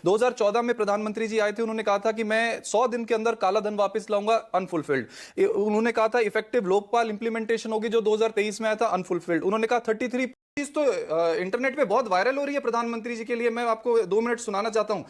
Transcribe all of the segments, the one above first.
2014 में प्रधानमंत्री जी आए थे, उन्होंने कहा था कि मैं 100 दिन के अंदर काला धन वापस लाऊंगा, अनफुलफिल्ड। उन्होंने कहा था इफेक्टिव लोकपाल इंप्लीमेंटेशन होगी, जो 2023 में आया था, अनफुलफिल्ड। उन्होंने कहा 33 चीज तो इंटरनेट पे बहुत वायरल हो रही है प्रधानमंत्री जी के लिए, मैं आपको 2 मिनट सुनाना चाहता हूं।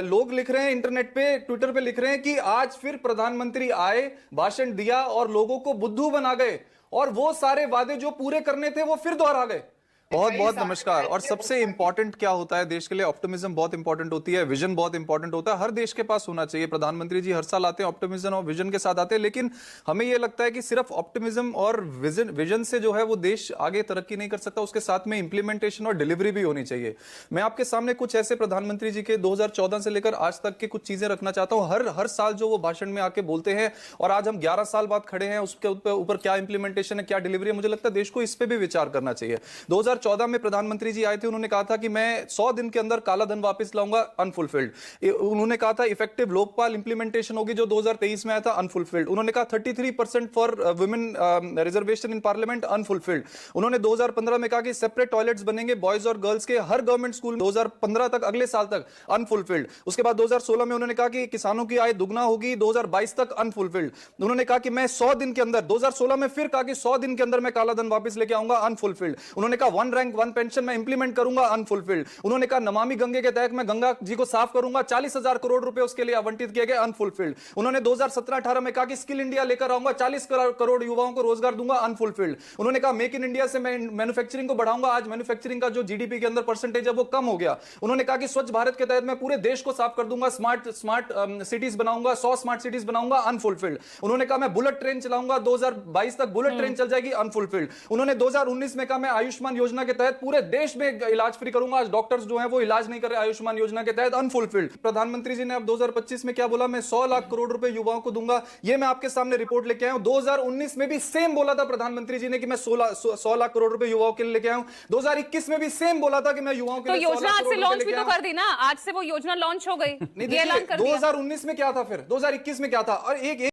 लोग लिख रहे हैं इंटरनेट पे, ट्विटर पे लिख रहे हैं कि आज फिर प्रधानमंत्री आए, भाषण दिया और लोगों को बुद्धू बना गए, और वो सारे वादे जो पूरे करने थे वो फिर दोहरा गए। बहुत बहुत नमस्कार। और सबसे इंपॉर्टेंट क्या होता है देश के लिए? ऑप्टिमिज्म बहुत इंपॉर्टेंट होती है, विजन बहुत इंपॉर्टेंट होता है, हर देश के पास होना चाहिए। प्रधानमंत्री जी हर साल आते हैं ऑप्टिमिज्म और विजन के साथ आते हैं, लेकिन हमें यह लगता है कि सिर्फ ऑप्टिमिज्म और विजन से जो है वो देश आगे तरक्की नहीं कर सकता, उसके साथ में इंप्लीमेंटेशन और डिलीवरी भी होनी चाहिए। मैं आपके सामने कुछ ऐसे प्रधानमंत्री जी के 2014 से लेकर आज तक के कुछ चीजें रखना चाहता हूं। हर साल जो वो भाषण में आके बोलते हैं, और आज हम 11 साल बाद खड़े हैं, उसके ऊपर क्या इंप्लीमेंटेशन है, क्या डिलीवरी है, मुझे लगता है देश को इस पे भी विचार करना चाहिए। 2014 में प्रधानमंत्री जी आए थे, उन्होंने कहा था कि मैं 100 दिन के अंदर काला धन वापस लाऊंगा, अनफुलफिल्ड। उन्होंने कहा था इफेक्टिव लोकपाल इंप्लीमेंटेशन होगी, जो 2023 में आया था, अनफुलफिल्ड। उन्होंने कहा 33% for women reservation in parliament, unfulfilled. उन्होंने 2015 में कहा कि सेपरेट टॉयलेट्स बनेंगे बॉयज और गर्ल्स के हर गवर्नमेंट स्कूल, 2015 तक, अगले साल तक, अनफुलफिल्ड। उसके बाद 2016 में उन्होंने कहा कि किसानों की आय दुगना होगी, 2022 तक, अनफुलफिल्ड। उन्होंने कहा कि मैं 100 दिन के अंदर, 2016 में फिर कहा कि 100 दिन के अंदर मैं काला धन वापस लेके आऊंगा, अनफुलफिल्ड। उन्होंने कहा 1 रैंक 1 पेंशन इंप्लीमेंट करूंगा, अनफुलफिल्ड। उन्होंने कहा नमामि गंगे के तहत मैं गंगा जी को साफ करूंगा, 40,000 करोड़ रुपए उसके लिए आवंटित किए गए, अनफुलफिल्ड। उन्होंने 2017-18 में कहा कि स्किल इंडिया लेकर आऊंगा, 40 करोड़ युवाओं को रोजगार दूंगा, अनफुलफिल्ड। उन्होंने कहा मेक इन इंडिया से मैं मैन्युफैक्चरिंग को बढ़ाऊंगा, आज मैन्युफैक्चरिंग का जो जीडीपी के अंदर परसेंटेज है वो कम हो गया। उन्होंने कहा कि स्वच्छ भारत के तहत मैं पूरे देश को साफ कर दूंगा, स्मार्ट सिटीज बनाऊंगा, 100 स्मार्ट सिटीज बनाऊंगा, अनफुलफिल्ड। उन्होंने कहा मैं बुलेट ट्रेन चलाऊंगा, 2022 तक बुलेट ट्रेन चल जाएगी, अनफुलफिल्ड। उन्होंने 2019 में कहा मैं आयुष्मान योजना के तहत पूरे देश में इलाज फ्री करूंगा, आज डॉक्टर्स जो हैं वो इलाज नहीं कर रहे आयुष्मान योजना के तहत, अनफुलफिल्ड। प्रधानमंत्री जी ने अब 2025 में क्या बोला? मैं 100 लाख करोड़ रुपए युवाओं को दूंगा। ये मैं आपके सामने रिपोर्ट लेके आया हूं। 2019 में भी सेम बोला था प्रधानमंत्री जी ने कि मैं 100 लाख करोड़ रुपए युवाओं के लिए लेके आया हूं। 2021 में भी सेम बोला था कि मैं युवाओं के लिए योजना आज से लॉन्च भी तो कर दी ना, आज से वो योजना लॉन्च हो गई। 2019 में क्या था, फिर 2021 में क्या था? और एक